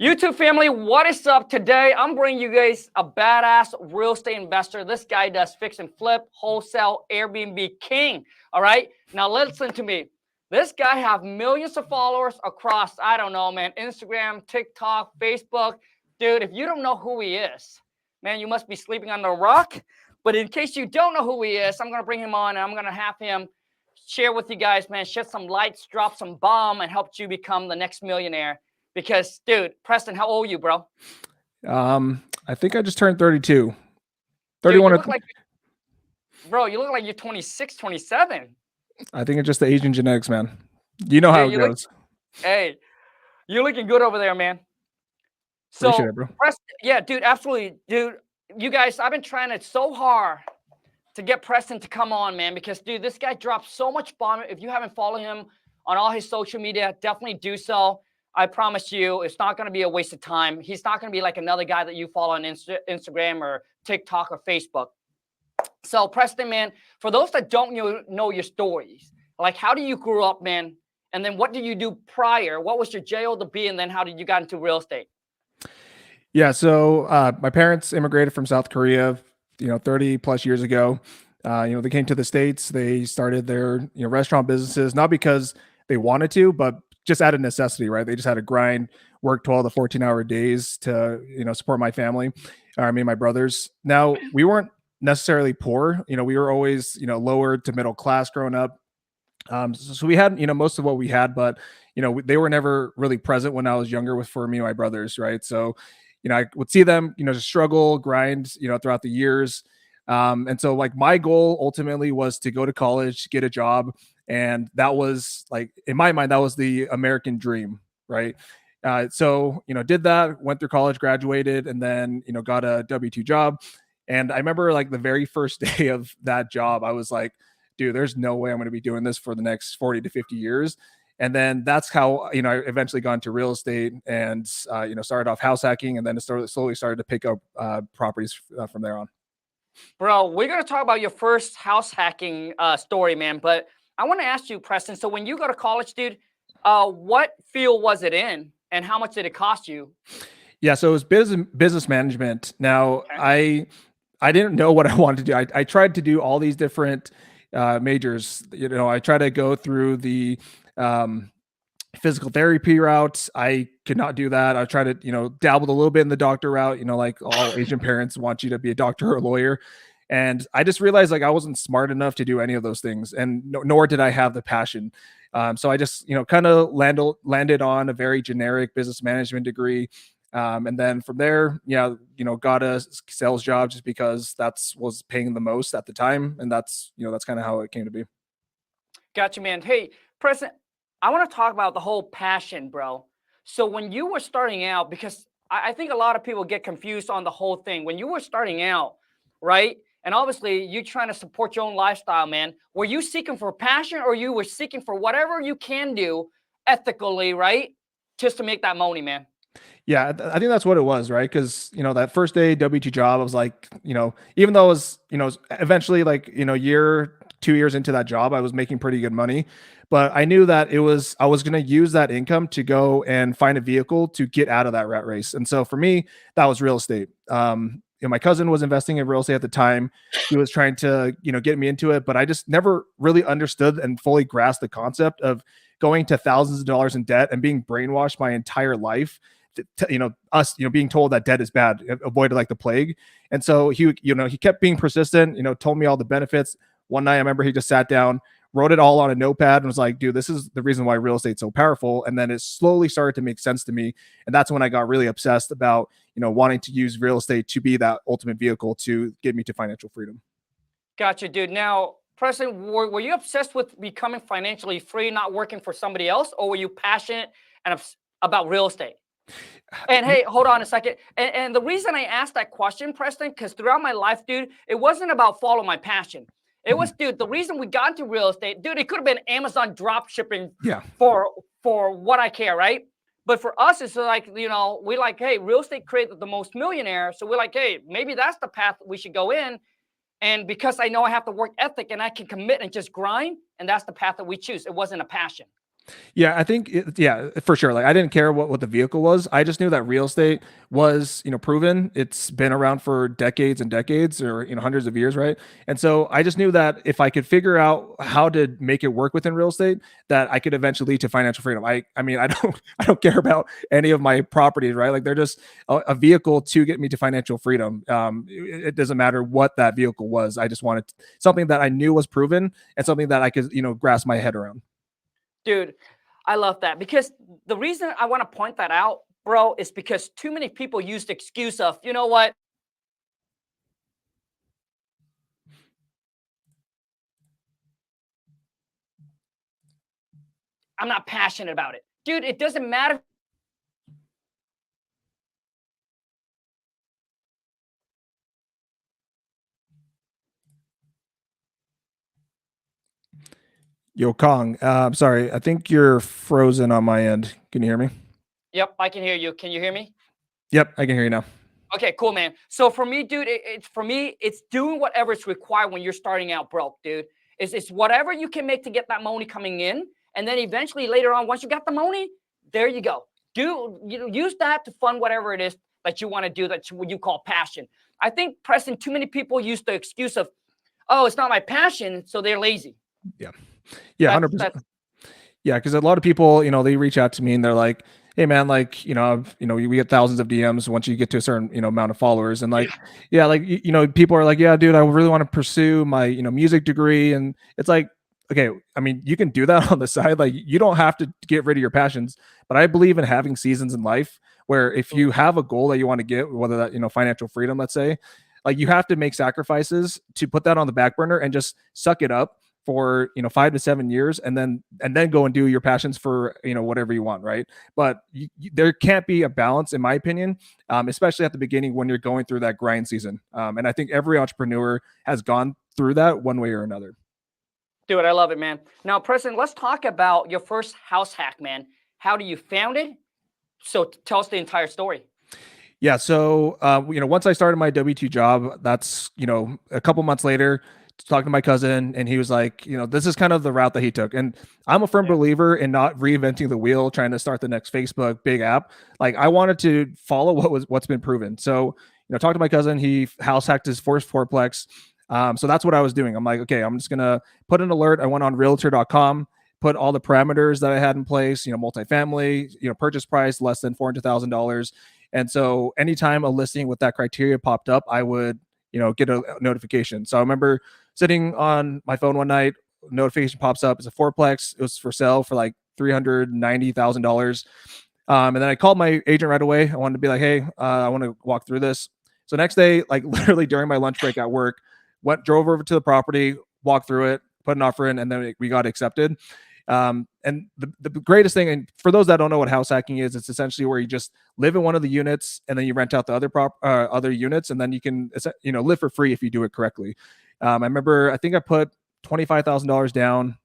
YouTube family, what is up? Today, I'm bringing you guys a badass real estate investor. This guy does fix and flip, wholesale, Airbnb king. All right. Now listen to me. This guy have millions of followers across, I don't know, man, Instagram, TikTok, Facebook. Dude, if you don't know who he is, man, you must be sleeping on the rock. But in case you don't know who he is, I'm going to bring him on and I'm going to have him share with you guys, man, shed some lights, drop some bomb, and help you become the next millionaire. Because, dude, Preston, how old are you, bro? I think I just turned 32. 31. Dude, you look like you're 26, 27. I think it's just the Asian genetics, man. You know how it goes. Hey, you're looking good over there, man. Appreciate it, bro. Preston, yeah, dude, absolutely. Dude, you guys, I've been trying it so hard to get Preston to come on, man, because, dude, this guy drops so much bomb. If you haven't followed him on all his social media, definitely do so. I promise you, it's not going to be a waste of time. He's not going to be like another guy that you follow on Instagram or TikTok or Facebook. So, Preston, man, for those that don't know your stories, like how do you grow up, man? And then what did you do prior? What was your J.O. to B? And then how did you get into real estate? Yeah, so my parents immigrated from South Korea, 30 plus years ago. They came to the States. They started their restaurant businesses, not because they wanted to, but just out of necessity, right? They just had to grind, work 12 to 14-hour days to, support my family, me and my brothers. Now, we weren't necessarily poor. We were always, lower to middle class growing up. So we had, most of what we had, but, they were never really present when I was younger for me and my brothers, right? So, I would see them, just struggle, grind, throughout the years. And so like my goal ultimately was to go to college, get a job. And that was like, in my mind, that was the American dream, right? So, did that, went through college, graduated, and then, got a W-2 job. And I remember like the very first day of that job, I was like, dude, there's no way I'm going to be doing this for the next 40 to 50 years. And then that's how, I eventually got into real estate and, started off house hacking, and then it slowly started to pick up properties from there on. Bro, we're going to talk about your first house hacking story, man. But I want to ask you, Preston, so when you go to college, dude, what field was it in and how much did it cost you? Yeah, so it was business management. Now, okay. I didn't know what I wanted to do. I tried to do all these different majors. I tried to go through the physical therapy route. I could not do that. I tried to, dabbled a little bit in the doctor route, like all Asian parents want you to be a doctor or a lawyer. And I just realized like I wasn't smart enough to do any of those things, and nor did I have the passion. So I just, kind of landed on a very generic business management degree. And then from there, got a sales job just because was paying the most at the time. And that's kind of how it came to be. Gotcha, man. Hey, Preston, I want to talk about the whole passion, bro. So when you were starting out, because I think a lot of people get confused on the whole thing. When you were starting out, right? And obviously you're trying to support your own lifestyle, man. Were you seeking for passion, or you were seeking for whatever you can do ethically, right? Just to make that money, man. Yeah, I think that's what it was, right? Because, that first day W-2 job, I was like, even though it was, eventually like, 2 years into that job, I was making pretty good money. But I knew that I was going to use that income to go and find a vehicle to get out of that rat race. And so for me, that was real estate. My cousin was investing in real estate at the time. He was trying to, get me into it, but I just never really understood and fully grasped the concept of going to thousands of dollars in debt and being brainwashed my entire life. Us, being told that debt is bad, avoid it like the plague. And so he kept being persistent, told me all the benefits. One night I remember he just sat down, wrote it all on a notepad and was like, dude, this is the reason why real estate's so powerful. And then it slowly started to make sense to me. And that's when I got really obsessed about, wanting to use real estate to be that ultimate vehicle to get me to financial freedom. Gotcha, dude. Now, Preston, were you obsessed with becoming financially free, not working for somebody else, or were you passionate and about real estate? And hey, hold on a second. And the reason I asked that question, Preston, because throughout my life, dude, it wasn't about following my passion. It was, dude, the reason we got into real estate, dude, it could have been Amazon drop shipping for what I care, right? But for us, it's like, we like, hey, real estate created the most millionaire. So we're like, hey, maybe that's the path we should go in. And because I know I have the work ethic and I can commit and just grind, and that's the path that we choose. It wasn't a passion. Yeah, I think yeah, for sure. Like I didn't care what the vehicle was. I just knew that real estate was, proven. It's been around for decades and decades or, hundreds of years, right? And so I just knew that if I could figure out how to make it work within real estate, that I could eventually lead to financial freedom. I mean, I don't I don't care about any of my properties, right? Like they're just a vehicle to get me to financial freedom. It doesn't matter what that vehicle was. I just wanted something that I knew was proven and something that I could, grasp my head around. Dude, I love that because the reason I want to point that out, bro, is because too many people use the excuse of, you know what? I'm not passionate about it. Dude, it doesn't matter. Yo, Kong. I'm sorry. I think you're frozen on my end. Can you hear me? Yep, I can hear you. Can you hear me? Yep, I can hear you now. Okay, cool, man. So for me, dude, it's for me, it's doing whatever is required when you're starting out broke, dude. It's whatever you can make to get that money coming in, and then eventually later on, once you got the money, there you go. Use that to fund whatever it is that you want to do. That's what you call passion. I think, Preston, too many people use the excuse of, "Oh, it's not my passion," so they're lazy. Yeah. Yeah, That's 100%. Yeah, because a lot of people, they reach out to me and they're like, "Hey, man, like, we get thousands of DMs once you get to a certain, amount of followers, and like, yeah, yeah, like, people are like, yeah, dude, I really want to pursue my, music degree, and it's like, okay, I mean, you can do that on the side, like, you don't have to get rid of your passions, but I believe in having seasons in life where if you have a goal that you want to get, whether that, financial freedom, let's say, like, you have to make sacrifices to put that on the back burner and just suck it up for 5 to 7 years and then go and do your passions for whatever you want, right? But there can't be a balance in my opinion, especially at the beginning when you're going through that grind season, and I think every entrepreneur has gone through that one way or another. dude, I love it, man. Now, Preston, let's talk about your first house hack, man. How do you found it? So tell us the entire story. Yeah, so once I started my W2 job, that's a couple months later, talking to my cousin, and he was like, this is kind of the route that he took, and I'm a firm Yeah. believer in not reinventing the wheel, trying to start the next Facebook big app. Like I wanted to follow what's been proven. So talk to my cousin, he house hacked his first fourplex. So that's what I was doing. I'm like, okay, I'm just gonna put an alert. I went on Realtor.com, put all the parameters that I had in place. Multifamily, purchase price less than $400,000. And so anytime a listing with that criteria popped up, I would, get a notification. So I remember sitting on my phone one night, notification pops up. It's a fourplex. It was for sale for like $390,000. And then I called my agent right away. I wanted to be like, hey, I want to walk through this. So next day, like literally during my lunch break at work, drove over to the property, walked through it, put an offer in, and then we got accepted. And the greatest thing, and for those that don't know what house hacking is, it's essentially where you just live in one of the units and then you rent out the other units, and then you can live for free if you do it correctly. I remember I think I put $25,000 down.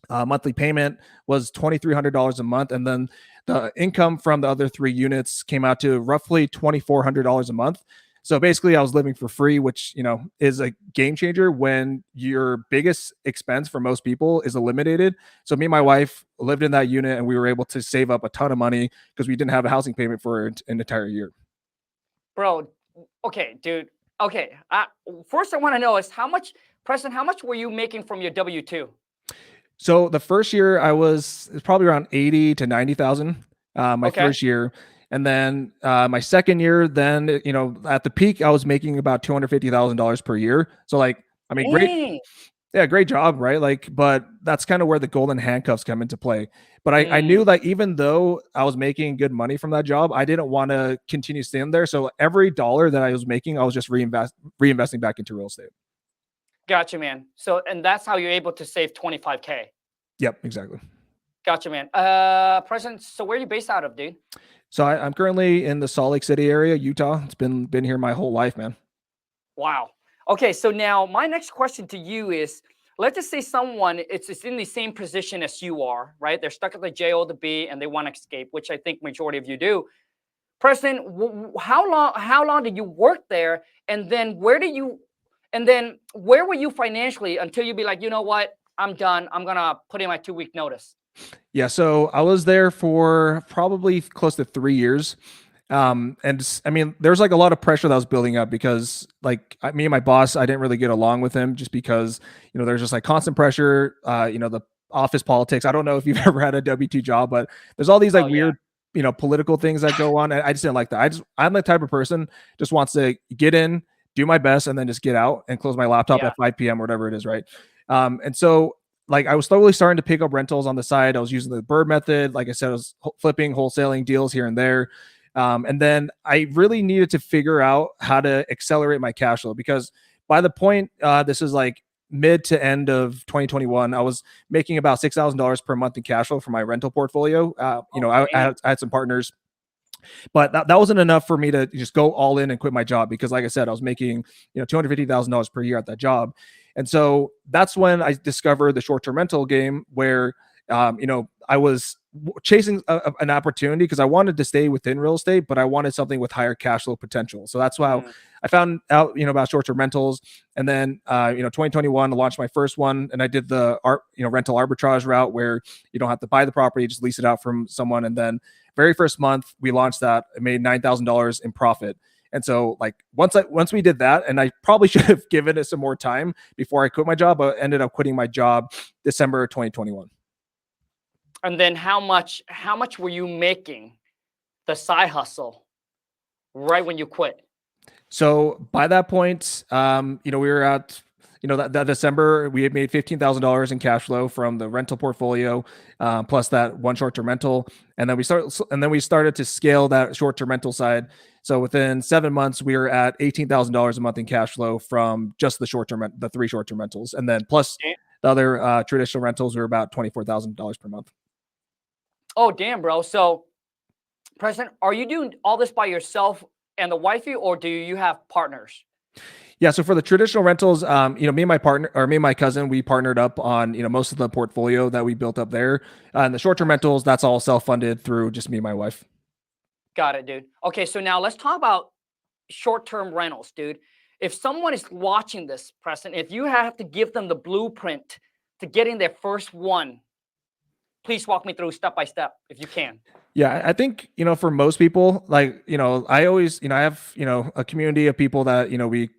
Monthly payment was $2,300 a month, and then the income from the other three units came out to roughly $2,400 a month. So basically, I was living for free, which is a game changer when your biggest expense for most people is eliminated. So me and my wife lived in that unit, and we were able to save up a ton of money because we didn't have a housing payment for an entire year. Bro, okay, dude. Okay. First, I want to know is how much, Preston, how much were you making from your W 2? So the first year I was it's probably around 80 to 90,000, my Okay. first year. And then my second year, then, at the peak, I was making about $250,000 per year. So like, I mean, great. Dang. Yeah, great job, right? Like, but that's kind of where the golden handcuffs come into play. But I Mm, knew that even though I was making good money from that job, I didn't want to continue staying there. So every dollar that I was making, I was just reinvesting back into real estate. gotcha, man. So, and that's how you're able to save 25K. Yep, exactly. Gotcha, man. Preston, so where are you based out of, dude? So I'm currently in the Salt Lake City area, Utah. It's been here my whole life, man. Wow. Okay, so now my next question to you is, let's just say someone it's in the same position as you are, right? They're stuck at the J O the B and they want to escape, which I think majority of you do. Preston, how long did you work there, and then where were you financially until you be like, you know what, I'm done. I'm gonna put in my 2-week notice. Yeah, so I was there for probably close to 3 years. I mean, there's like a lot of pressure that was building up because like me and my boss, I didn't really get along with him just because, there's just like constant pressure, the office politics. I don't know if you've ever had a W-2 job, but there's all these like Oh yeah. weird, political things that go on. And I just didn't like that. I'm the type of person just wants to get in, do my best, and then just get out and close my laptop Yeah. at 5 p.m. or whatever it is, right? And so like I was slowly starting to pick up rentals on the side. I was using the bird method. Like I said, I was flipping, wholesaling deals here and there. And then I really needed to figure out how to accelerate my cash flow because by the point, this is like mid to end of 2021, I was making about $6,000 per month in cash flow for my rental portfolio. Oh, I had some partners, but that wasn't enough for me to just go all in and quit my job because, like I said, I was making $250,000 per year at that job, and so that's when I discovered the short-term rental game where I was chasing an opportunity because I wanted to stay within real estate, but I wanted something with higher cash flow potential. So that's why I found out, about short-term rentals. And then, 2021, I launched my first one and I did the rental arbitrage route where you don't have to buy the property, just lease it out from someone. And then very first month we launched that, I made $9,000 in profit. And so like once we did that, and I probably should have given it some more time before I quit my job, but ended up quitting my job December 2021. And then how much were you making the side hustle right when you quit? So by that point, we were at, that December, we had made $15,000 in cash flow from the rental portfolio, plus that one short-term rental. And then we started to scale that short-term rental side. So within 7 months, we were at $18,000 a month in cash flow from just the 3 short-term rentals. And then plus the other traditional rentals were about $24,000 per month. Oh, damn, bro. So, President, are you doing all this by yourself and the wifey, or do you have partners? Yeah. So for the traditional rentals, me and my partner, or me and my cousin, we partnered up on, most of the portfolio that we built up there. And the short-term rentals, that's all self-funded through just me and my wife. Got it, dude. Okay, so now let's talk about short-term rentals, dude. If someone is watching this, Preston, if you have to give them the blueprint to getting their first one, please walk me through step by step if you can. Yeah, I think, for most people, like, I always, I have, a community of people that, we,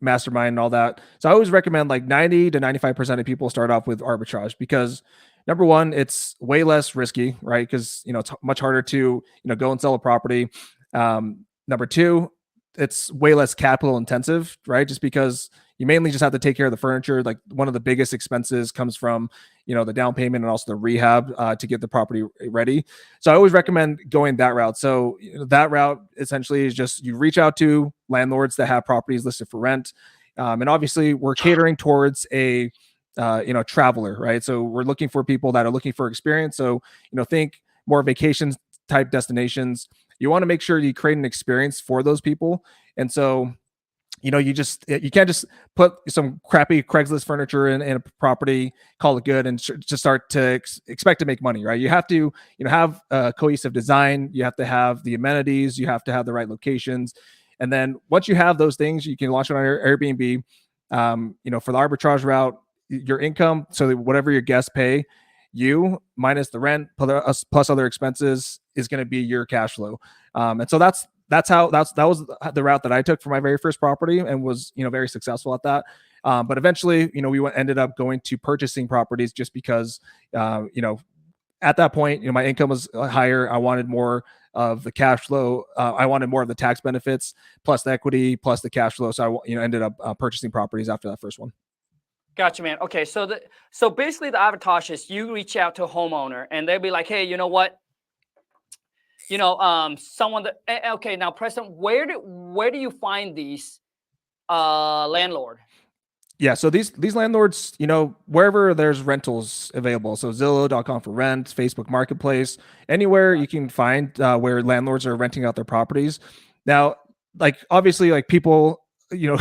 mastermind and all that. So I always recommend like 90 to 95% of people start off with arbitrage because number one, it's way less risky, right? Because, it's much harder to, go and sell a property. Number two, it's way less capital intensive, right? Just because you mainly just have to take care of the furniture. Like one of the biggest expenses comes from, the down payment and also the rehab to get the property ready. So I always recommend going that route. So that route essentially is just you reach out to landlords that have properties listed for rent. And obviously we're catering towards a, traveler, right? So we're looking for people that are looking for experience. So, think more vacation type destinations. You want to make sure you create an experience for those people. And so, you can't just put some crappy Craigslist furniture in a property, call it good, and just start to expect to make money, right? You have to, have a cohesive design. You have to have the amenities. You have to have the right locations. And then once you have those things, you can launch it on Airbnb. For the arbitrage route, your income, so that whatever your guests pay, you minus the rent plus other expenses is going to be your cash flow. And so that was the route that I took for my very first property and was, very successful at that. But eventually, we ended up going to purchasing properties just because, at that point, my income was higher. I wanted more of the cash flow. I wanted more of the tax benefits plus the equity plus the cash flow. So I, ended up purchasing properties after that first one. Gotcha, man. Okay, so basically the arbitrage is you reach out to a homeowner and they'll be like, hey, you know what? Someone that okay, now Preston, where do you find these landlord? Yeah, so these landlords, wherever there's rentals available, so Zillow.com for rent, Facebook Marketplace, anywhere you can find where landlords are renting out their properties. Now, like obviously, like people,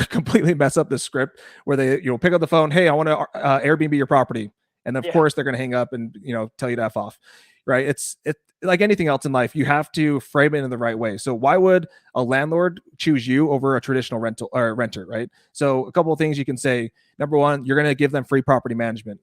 completely mess up the script where they, pick up the phone, hey, I want to Airbnb your property, and of course they're going to hang up and tell you to F off, right? It's like anything else in life, you have to frame it in the right way. So why would a landlord choose you over a traditional rental or renter, right? So a couple of things you can say. Number one, you're going to give them free property management.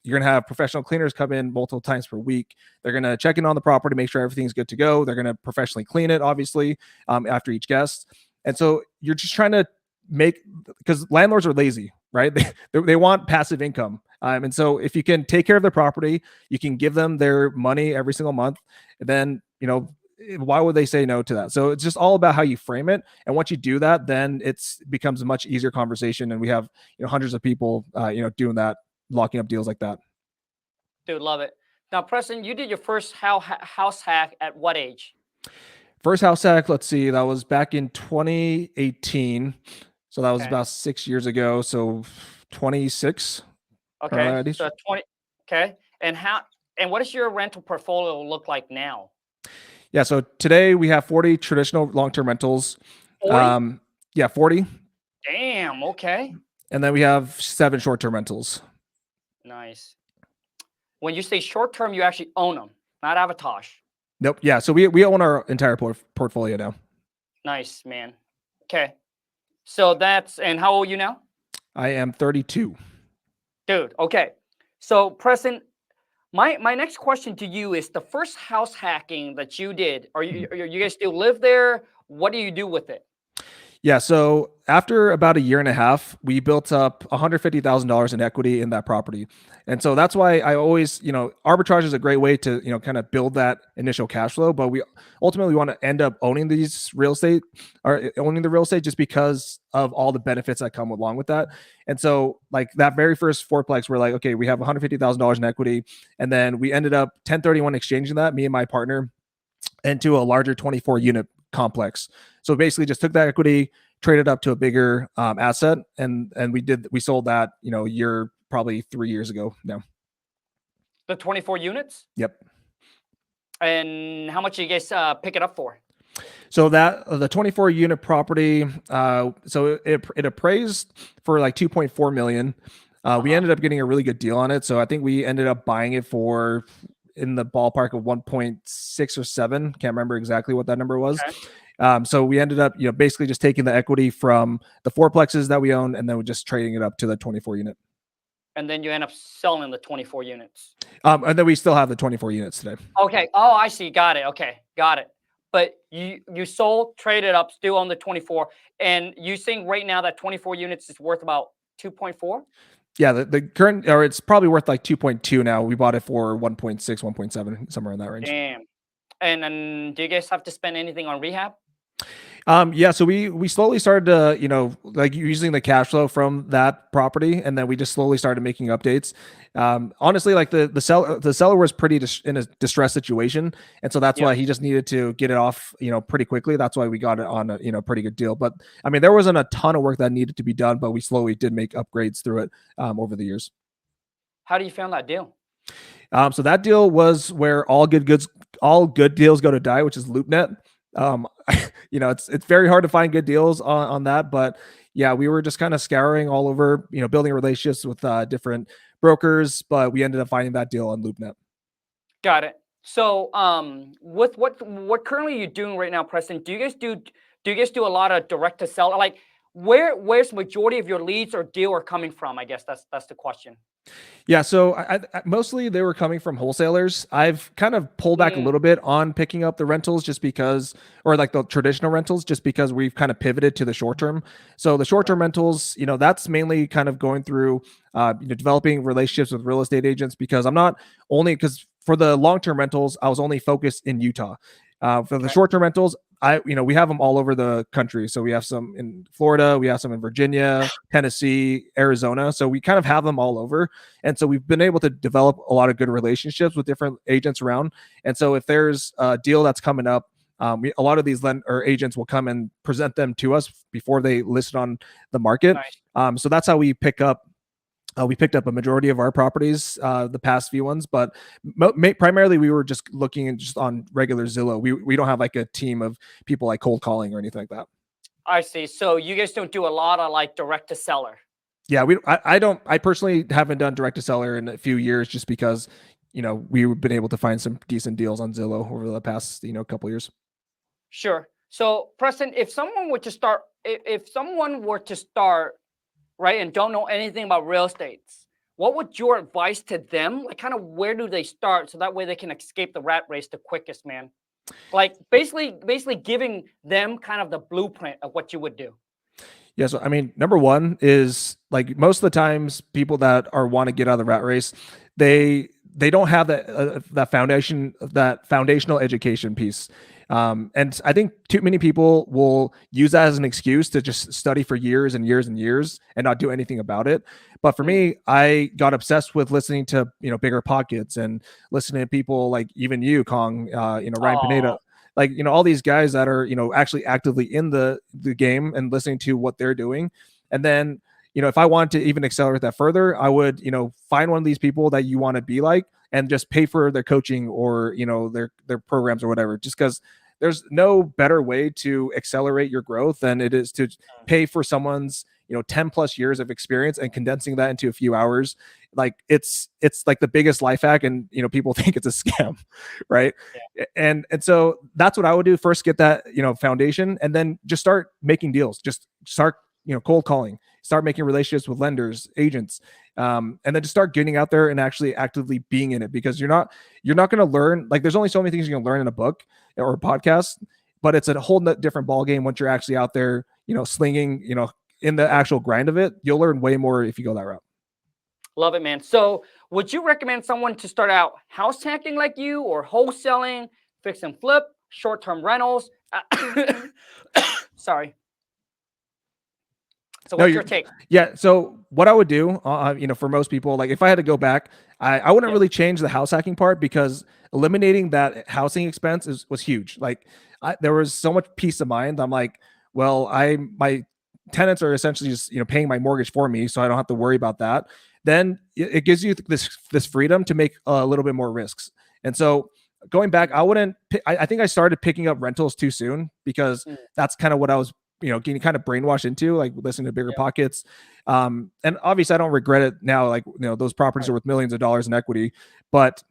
you're going to have professional cleaners come in multiple times per week. They're going to check in on the property, make sure everything's good to go. They're going to professionally clean it, obviously, after each guest. And so you're just trying to because landlords are lazy, right? They want passive income. And so if you can take care of their property, you can give them their money every single month, then, why would they say no to that? So it's just all about how you frame it. And once you do that, then it becomes a much easier conversation. And we have, hundreds of people, doing that, locking up deals like that. Dude, love it. Now, Preston, you did your first house hack at what age? First house hack, let's see, that was back in 2018. So that was about 6 years ago. So 26. Okay. So 20. Okay. And what does your rental portfolio look like now? Yeah. So today we have 40 traditional long-term rentals. 40? 40. Damn. Okay. And then we have 7 short-term rentals. Nice. When you say short-term, you actually own them, not arbitrage. Nope. Yeah. So we own our entire portfolio now. Nice, man. Okay. So and how old are you now? I am 32. Dude. Okay. So Preston, my next question to you is the first house hacking that you did. Are you guys still live there? What do you do with it? Yeah. So after about a year and a half, we built up $150,000 in equity in that property. And so that's why I always, arbitrage is a great way to, kind of build that initial cash flow. But we ultimately want to end up owning the real estate just because of all the benefits that come along with that. And so like that very first fourplex, we're like, okay, we have $150,000 in equity. And then we ended up 1031 exchanging that, me and my partner, into a larger 24 unit complex. So basically just took that equity, traded up to a bigger asset. And we sold that, year, probably 3 years ago now. The 24 units? Yep. And how much did you guys pick it up for? So that the 24 unit property, so it appraised for like 2.4 million. We ended up getting a really good deal on it. So I think we ended up buying it for in the ballpark of 1.6 or 7. Can't remember exactly what that number was. Okay. So we ended up, basically just taking the equity from the fourplexes that we own, and then we're just trading it up to the 24 unit. And then you end up selling the 24 units. And then we still have the 24 units today. Okay. Oh, I see. Got it. Okay. Got it. But you sold, traded up, still on the 24. And you think right now that 24 units is worth about 2.4? Yeah, the current, or it's probably worth like 2.2 now. We bought it for 1.6, 1.7, somewhere in that range. Damn. And then do you guys have to spend anything on rehab? Yeah, so we slowly started to, like using the cash flow from that property, and then we just slowly started making updates. Honestly, like the seller was pretty in a distressed situation, and so that's why he just needed to get it off, pretty quickly. That's why we got it on a pretty good deal. But I mean, there wasn't a ton of work that needed to be done, but we slowly did make upgrades through it over the years. How do you found that deal? So that deal was where all good deals go to die, which is LoopNet. It's very hard to find good deals on that, but yeah, we were just kind of scouring all over, building relationships with different brokers, but we ended up finding that deal on LoopNet. Got it. So, with what currently you're doing right now, Preston, do you guys do a lot of direct to seller? Like, where's majority of your leads or deal are coming from? I guess that's the question. Yeah, so I mostly they were coming from wholesalers. I've kind of pulled back a little bit on picking up the rentals just because, or like the traditional rentals, just because we've kind of pivoted to the short term. So the short term rentals, that's mainly kind of going through, developing relationships with real estate agents, because for the long term rentals, I was only focused in Utah. For the short term rentals, we have them all over the country. So we have some in Florida, we have some in Virginia, Tennessee, Arizona. So we kind of have them all over. And so we've been able to develop a lot of good relationships with different agents around. And so if there's a deal that's coming up, a lot of these agents will come and present them to us before they list it on the market. Nice. So that's how we pick up. We picked up a majority of our properties, the past few ones, but primarily we were just looking just on regular Zillow. We don't have like a team of people like cold calling or anything like that. I see. So you guys don't do a lot of like direct to seller. Yeah, I personally haven't done direct to seller in a few years, just because, we've been able to find some decent deals on Zillow over the past, couple years. Sure. So Preston, if someone were to start, right, and don't know anything about real estate, what would your advice to them? Like, kind of where do they start so that way they can escape the rat race the quickest, man? Like basically giving them kind of the blueprint of what you would do. Yeah, so I mean, number one is like most of the times people that are want to get out of the rat race, they don't have that foundational education piece. And I think too many people will use that as an excuse to just study for years and years and years and not do anything about it. But for me, I got obsessed with listening to bigger pockets and listening to people like even you, Kong, Ryan Oh, Pineda, like all these guys that are actually actively in the game and listening to what they're doing. And then if I want to even accelerate that further, I would find one of these people that you want to be like and just pay for their coaching or their programs or whatever, just because there's no better way to accelerate your growth than it is to pay for someone's 10 plus years of experience and condensing that into a few hours. Like it's like the biggest life hack, and people think it's a scam, right? And so that's what I would do. First get that foundation, and then just start making deals. Just start cold calling, start making relationships with lenders, agents, and then just start getting out there and actually actively being in it, because you're not going to learn, like there's only so many things you can learn in a book or a podcast, but it's a whole different ball game once you're actually out there slinging in the actual grind of it. You'll learn way more if you go that route. love it, man. So would you recommend someone to start out house hacking like you, or wholesaling, fix and flip, short-term rentals? Sorry. So No, what's your take? yeah. So what I would do, for most people, like if I had to go back, I wouldn't really change the house hacking part, because eliminating that housing expense was huge. Like there was so much peace of mind. I'm like, well, my tenants are essentially just paying my mortgage for me, so I don't have to worry about that. Then it gives you this freedom to make a little bit more risks. And so going back, I wouldn't. I think I started picking up rentals too soon, because that's kind of what I was getting kind of brainwashed into, like listening to bigger pockets. And obviously I don't regret it now. Like, those properties are worth millions of dollars in equity, but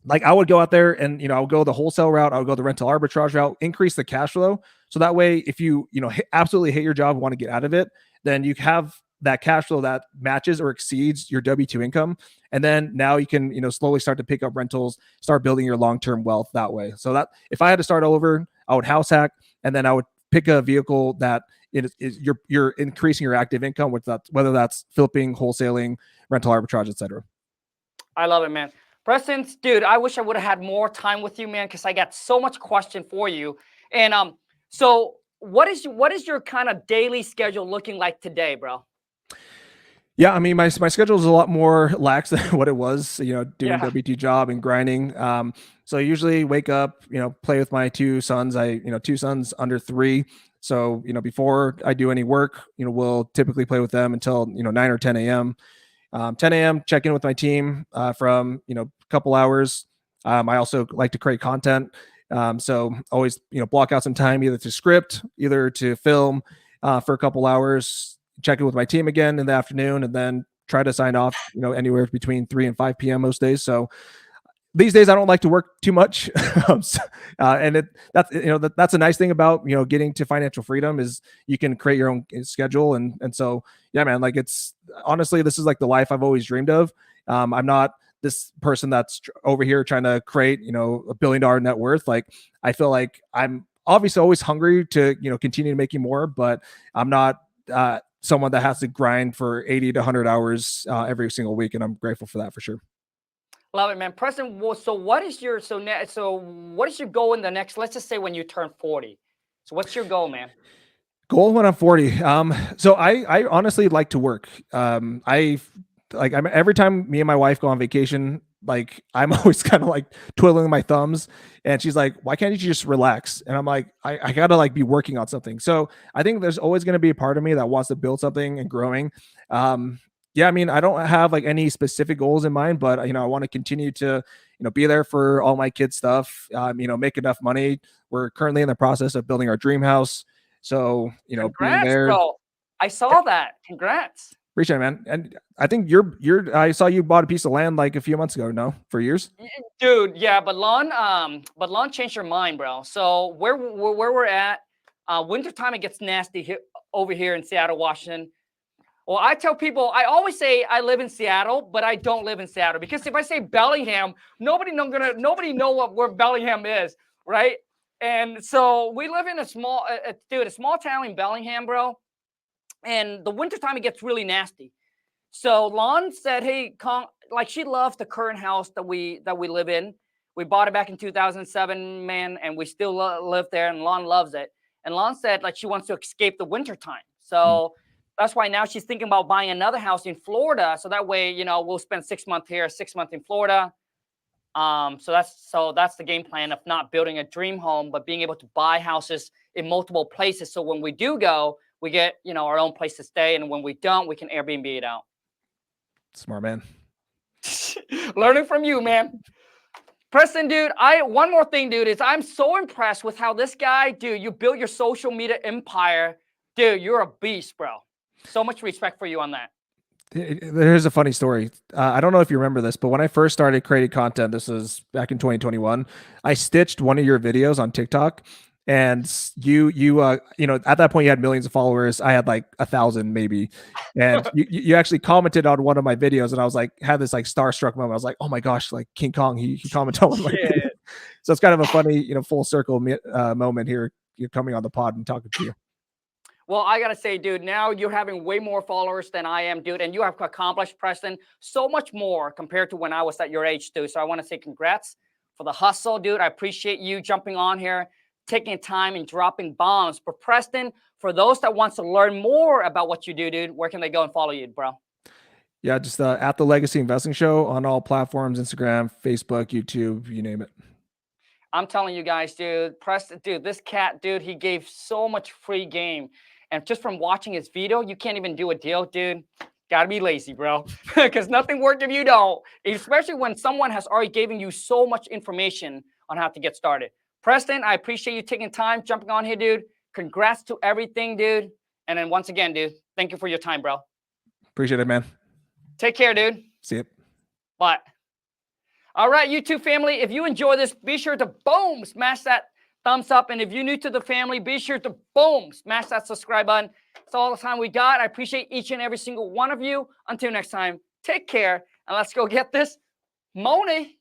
like I would go out there and, I would go the wholesale route. I would go the rental arbitrage route, increase the cash flow. So that way, if you, absolutely hate your job, want to get out of it, then you have that cash flow that matches or exceeds your W-2 income. And then now you can, slowly start to pick up rentals, start building your long-term wealth that way. So that if I had to start over, I would house hack, and then I would pick a vehicle that you're increasing your active income with that, whether that's flipping, wholesaling, rental arbitrage, etc. I love it, man. Preston, dude, I wish I would have had more time with you, man, because I got so much question for you. And so what is your kind of daily schedule looking like today, bro? Yeah, I mean, my schedule is a lot more lax than what it was, doing Yeah. W2 job and grinding. So I usually wake up, play with my two sons. Two sons under 3. So, before I do any work, we'll typically play with them until, 9 or 10 a.m. 10 a.m., check in with my team from, a couple hours. I also like to create content. So always, block out some time either to script, either to film for a couple hours, check in with my team again in the afternoon, and then try to sign off, anywhere between 3 and 5 p.m. most days. So these days I don't like to work too much. And that's a nice thing about, getting to financial freedom is you can create your own schedule. And so, yeah, man, like it's honestly, this is like the life I've always dreamed of. I'm not this person that's over here trying to create, $1 billion net worth. Like I feel like I'm obviously always hungry to, continue making more, but I'm not, someone that has to grind for 80 to 100 hours every single week. And I'm grateful for that for sure. Love it, man. Preston, so what is your what is your goal in the next, let's just say when you turn 40? So what's your goal, man? Goal when I'm 40. So I honestly like to work. I'm every time me and my wife go on vacation, like I'm always kind of like twiddling my thumbs, and she's like, why can't you just relax? And I'm like, I gotta like be working on something. So I think there's always going to be a part of me that wants to build something and growing. Yeah, I mean, I don't have like any specific goals in mind, but I want to continue to, be there for all my kids' stuff, make enough money. We're currently in the process of building our dream house. So, being Congrats, there. bro. I saw that. Congrats. Appreciate it, man. And I think I saw you bought a piece of land like a few months ago, no? For years? Dude, yeah, but Lon changed your mind, bro. So where we're at, wintertime it gets nasty here over here in Seattle, Washington. Well, I tell people, I always say I live in Seattle, but I don't live in Seattle, because if I say Bellingham, nobody know where Bellingham is, right? And so we live in a small town in Bellingham, bro. And the wintertime, it gets really nasty. So Lon said, hey, Khang, like, she loves the current house that we live in. We bought it back in 2007, man, and we still live there, and Lon loves it. And Lon said, like, she wants to escape the wintertime. So that's why now she's thinking about buying another house in Florida. So that way, you know, we'll spend 6 months here, 6 months in Florida. So that's the game plan of not building a dream home, but being able to buy houses in multiple places. So when we do go, we get, you know, our own place to stay. And when we don't, we can Airbnb it out. Smart man. Learning from you, man. Preston, dude, one more thing, dude, is I'm so impressed with how this guy, dude, you built your social media empire. Dude, you're a beast, bro. So much respect for you on that. There's a funny story. I don't know if you remember this, but when I first started creating content, this was back in 2021, I stitched one of your videos on TikTok. And you know, at that point you had millions of followers. I had like 1,000 maybe. And you actually commented on one of my videos, and I was like, had this like starstruck moment. I was like, oh my gosh, like King Kong, he commented on my video. So it's kind of a funny, you know, full circle moment here. You're coming on the pod and talking to you. Well, I got to say, dude, now you're having way more followers than I am, dude. And you have accomplished, Preston, so much more compared to when I was at your age, too. So I want to say congrats for the hustle, dude. I appreciate you jumping on here, taking time and dropping bombs. But Preston, for those that wants to learn more about what you do, dude, where can they go and follow you, bro? Yeah, just at the Legacy Investing Show on all platforms, Instagram, Facebook, YouTube, you name it. I'm telling you guys, dude, Preston, dude, this cat, dude, he gave so much free game. And just from watching his video, you can't even do a deal, dude. Gotta be lazy, bro. Because nothing works if you don't. Especially when someone has already given you so much information on how to get started. Preston, I appreciate you taking time, jumping on here, dude. Congrats to everything, dude. And then once again, dude, thank you for your time, bro. Appreciate it, man. Take care, dude. See you. Bye. All right, YouTube family, if you enjoy this, be sure to boom, smash that thumbs up. And if you're new to the family, be sure to boom, smash that subscribe button. That's all the time we got. I appreciate each and every single one of you. Until next time, take care, and let's go get this money.